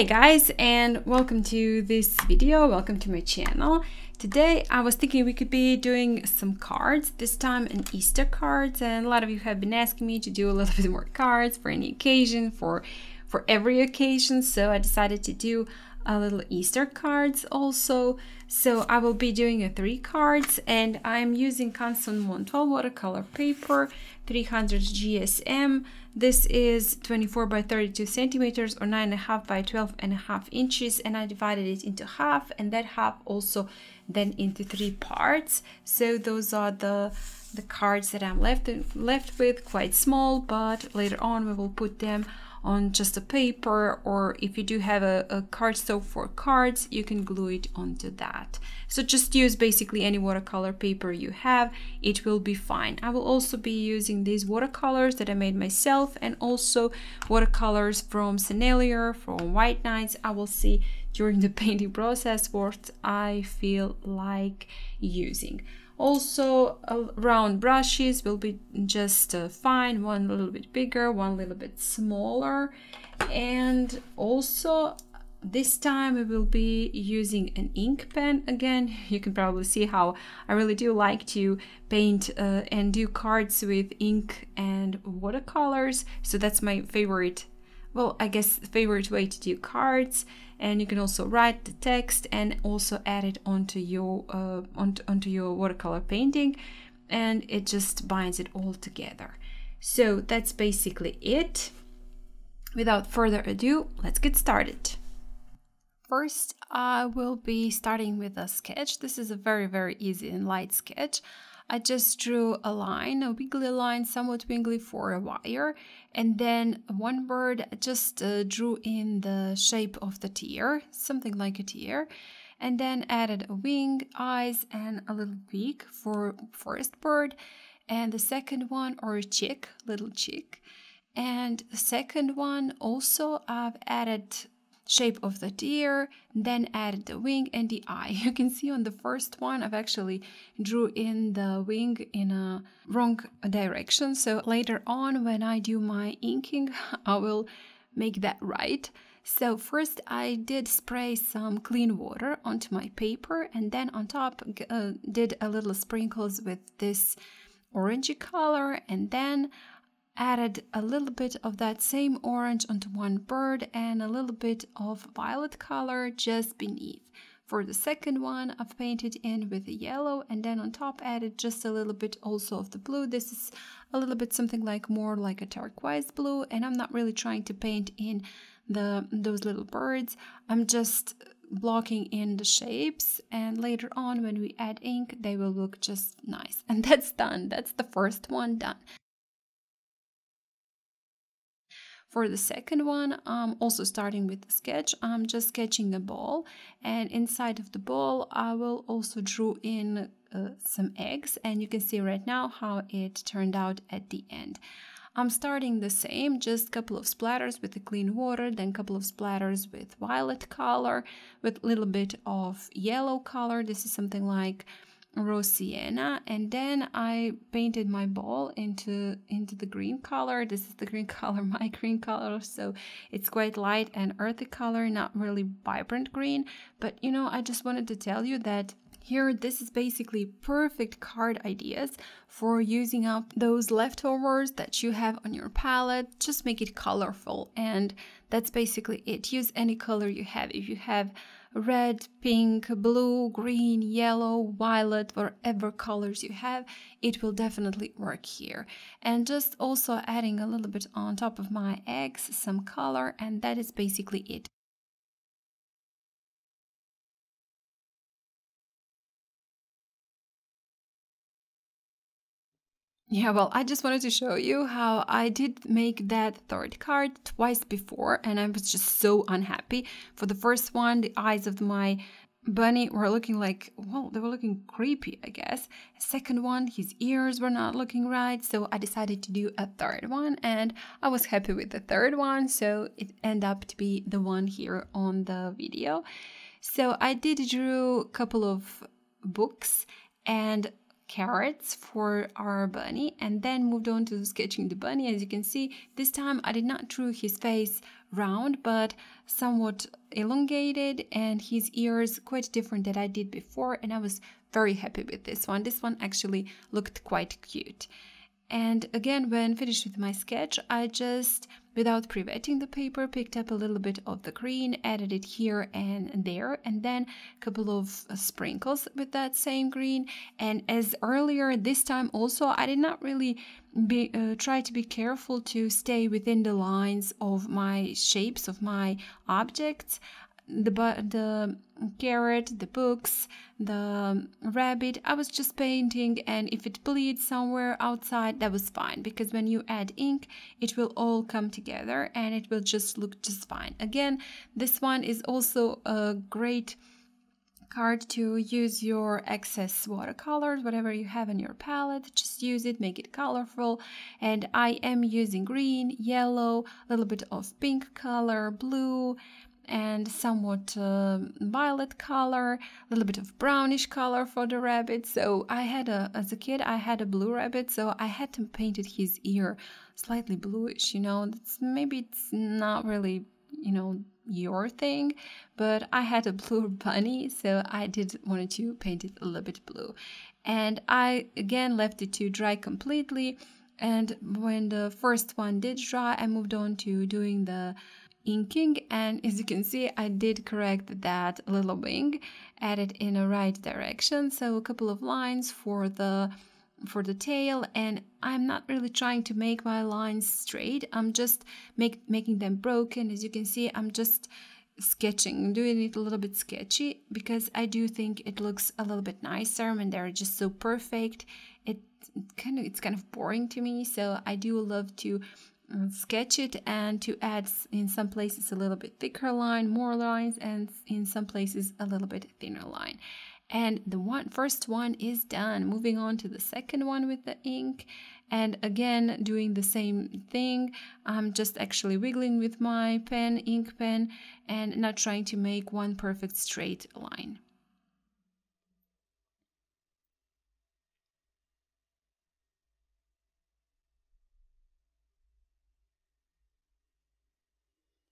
Hey guys, and welcome to this video, welcome to my channel. Today I was thinking we could be doing some cards, this time an Easter cards, and a lot of you have been asking me to do a little bit more cards for any occasion, for every occasion, so I decided to do a little Easter cards also. So I will be doing 3 cards, and I'm using Canson Montval watercolor paper, 300 GSM. This is 24 by 32 centimeters or 9.5 by 12.5 inches, and I divided it into half, and that half also then into 3 parts. So those are the cards that I'm left with, quite small, but later on we will put them on just a paper, or if you do have a cardstock for cards, you can glue it onto that. So just use basically any watercolor paper you have, it will be fine. I will also be using these watercolors that I made myself, and also watercolors from Sennelier, from White Nights. I will see during the painting process what I feel like using. Also, round brushes will be just fine, one a little bit bigger, one a little bit smaller. And also this time we will be using an ink pen again. You can probably see how I really do like to paint and do cards with ink and watercolors. So that's my favorite, well, I guess favorite way to do cards. And you can also write the text and also add it onto your watercolor painting, and it just binds it all together. So that's basically it. Without further ado, let's get started. First, I will be starting with a sketch. This is a very easy and light sketch. I just drew a line, a wiggly line, somewhat wiggly for a wire, and then one bird. Just drew in the shape of the tear, something like a tear, and then added a wing, eyes, and a little beak for first bird, and the second one, or a chick, little chick, and the second one also I've added shape of the deer, then added the wing and the eye. You can see on the first one I've actually drew in the wing in a wrong direction, so later on when I do my inking I will make that right. So first I did spray some clean water onto my paper, and then on top did a little sprinkles with this orangey color, and then added a little bit of that same orange onto one bird and a little bit of violet color just beneath. For the second one, I've painted in with the yellow, and then on top added just a little bit also of the blue. This is a little bit something like more like a turquoise blue, and I'm not really trying to paint in those little birds. I'm just blocking in the shapes, and later on when we add ink they will look just nice. And that's done. That's the first one done. For the second one, I'm also starting with the sketch. I'm just sketching a ball, and inside of the ball I will also draw in some eggs, and you can see right now how it turned out at the end. I'm starting the same, just a couple of splatters with the clean water, then a couple of splatters with violet color, with a little bit of yellow color. This is something like rose sienna, and then I painted my ball into the green color. This is the green color, my green color, so it's quite light and earthy color, not really vibrant green. But you know, I just wanted to tell you that here this is basically perfect card ideas for using up those leftovers that you have on your palette. Just make it colorful, and that's basically it. Use any color you have. If you have red, pink, blue, green, yellow, violet, whatever colors you have, it will definitely work here. And just also adding a little bit on top of my eggs, some color, and that is basically it. Yeah, well, I just wanted to show you how I did make that third card twice before, and I was just so unhappy. For the first one, the eyes of my bunny were looking like, well, they were looking creepy, I guess. Second one, his ears were not looking right, so I decided to do a third one, and I was happy with the third one, so it ended up to be the one here on the video. So I did draw a couple of books, and carrots for our bunny, and then moved on to sketching the bunny. As you can see, this time I did not draw his face round, but somewhat elongated, and his ears quite different than I did before, and I was very happy with this one. This one actually looked quite cute. And again, when finished with my sketch, I just, without pre-wetting the paper, picked up a little bit of the green, added it here and there, and then a couple of sprinkles with that same green. And as earlier, this time also, I did not really try to be careful to stay within the lines of my shapes of my objects. The carrot, the books, the rabbit, I was just painting, and if it bleeds somewhere outside, that was fine, because when you add ink, it will all come together and it will just look just fine. Again, this one is also a great card to use your excess watercolors, whatever you have in your palette, just use it, make it colorful. And I am using green, yellow, a little bit of pink color, blue, and somewhat violet color, a little bit of brownish color for the rabbit. So I had as a kid, I had a blue rabbit, so I had to paint his ear slightly bluish, you know. Maybe it's not really, you know, your thing, but I had a blue bunny, so I did wanted to paint it a little bit blue. And I again left it to dry completely, and when the first one did dry, I moved on to doing the inking, and as you can see, I did correct that little wing, added in a right direction, so a couple of lines for the tail. And I'm not really trying to make my lines straight, I'm just making them broken. As you can see, I'm just sketching, doing it a little bit sketchy, because I do think it looks a little bit nicer when they're just so perfect. It's kind of boring to me, so I do love to sketch it and to add in some places a little bit thicker line, more lines, and in some places a little bit thinner line. And the first one is done. Moving on to the second one with the ink, and again doing the same thing. I'm just actually wiggling with my pen, ink pen, and not trying to make one perfect straight line.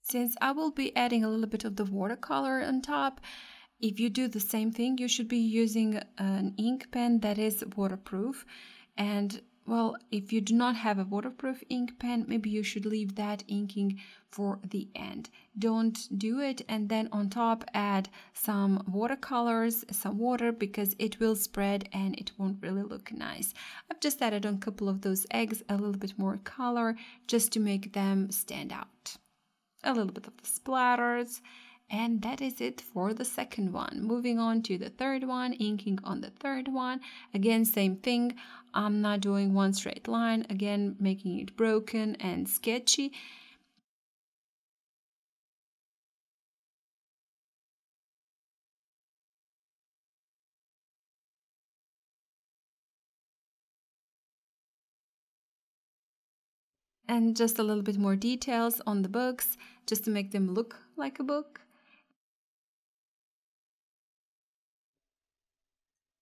Since I will be adding a little bit of the watercolor on top, if you do the same thing, you should be using an ink pen that is waterproof. And well, if you do not have a waterproof ink pen, maybe you should leave that inking for the end. Don't do it and then on top add some watercolors, some water, because it will spread and it won't really look nice. I've just added on a couple of those eggs, a little bit more color, just to make them stand out. A little bit of the splatters, and that is it for the second one. Moving on to the third one, inking on the third one. Again, same thing, I'm not doing one straight line, again making it broken and sketchy. And just a little bit more details on the books, just to make them look like a book.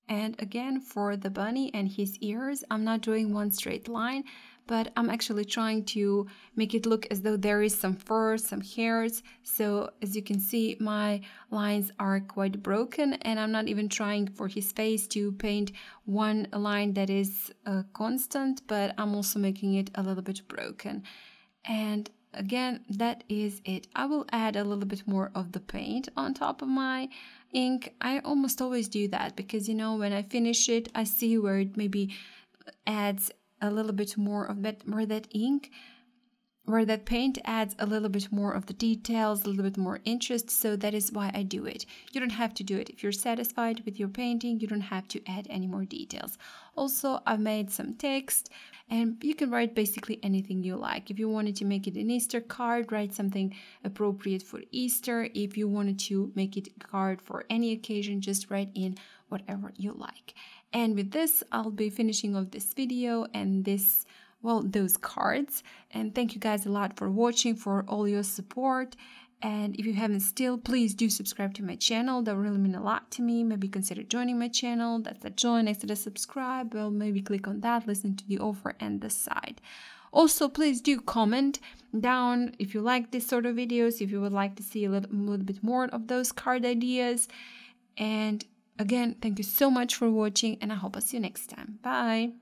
And again, for the bunny and his ears, I'm not doing one straight line, but I'm actually trying to make it look as though there is some fur, some hairs. So as you can see, my lines are quite broken, and I'm not even trying for his face to paint one line that is constant, but I'm also making it a little bit broken. And again, that is it. I will add a little bit more of the paint on top of my ink. I almost always do that because, you know, when I finish it, I see where it maybe adds a little bit more of that, where that paint adds a little bit more of the details, a little bit more interest. So that is why I do it. You don't have to do it. If you're satisfied with your painting, you don't have to add any more details. Also, I've made some text, and you can write basically anything you like. If you wanted to make it an Easter card, write something appropriate for Easter. If you wanted to make it a card for any occasion, just write in whatever you like. And with this, I'll be finishing off this video and those cards. And thank you guys a lot for watching, for all your support. And if you haven't still, please do subscribe to my channel. That will really mean a lot to me. Maybe consider joining my channel. That's the join next to the subscribe. Well, maybe click on that, listen to the offer and decide. Also, please do comment down if you like this sort of videos, if you would like to see a little bit more of those card ideas. And again, thank you so much for watching, and I hope I'll see you next time. Bye!